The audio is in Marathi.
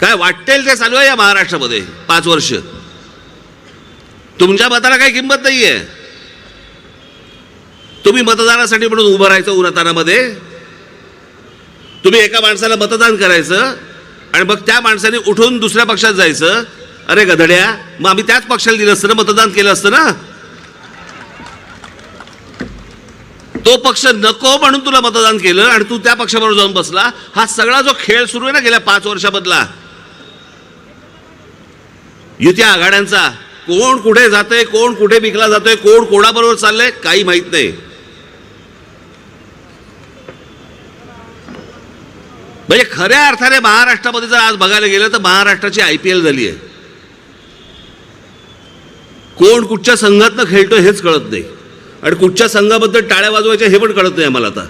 काय वाटेल ते चालू आहे या महाराष्ट्रामध्ये 5 वर्ष. तुमच्या मताला काही किंमत नाहीये. तुम्ही मतदानासाठी म्हणून उभं राहायचं उन्हातानामध्ये. तुम्ही एका माणसाला मतदान करायचं आणि मग त्या माणसाने उठून दुसऱ्या पक्षात जायचं. अरे गधड्या, मग आम्ही त्याच पक्षाला दिलं असतं ना, मतदान केलं असतं ना. तो पक्ष नको म्हणून तुला मतदान केलं आणि तू त्या पक्षाबरोबर जाऊन बसला. हा सगळा जो खेळ सुरू आहे ना गेल्या 5 वर्षामधला युती आघाड्यांचा, कोण कुठे जातंय, कोण कुठे विकला जातोय, कोण कोणाबरोबर चाललंय काही माहित नाही. म्हणजे खऱ्या अर्थाने महाराष्ट्रामध्ये जर आज बघायला गेलं तर महाराष्ट्राची IPL झाली आहे. कोण कुठच्या संघातनं खेळतोय हेच कळत नाही आणि कुठच्या संघाबद्दल टाळ्या वाजवायच्या हे पण कळत नाही आम्हाला आता.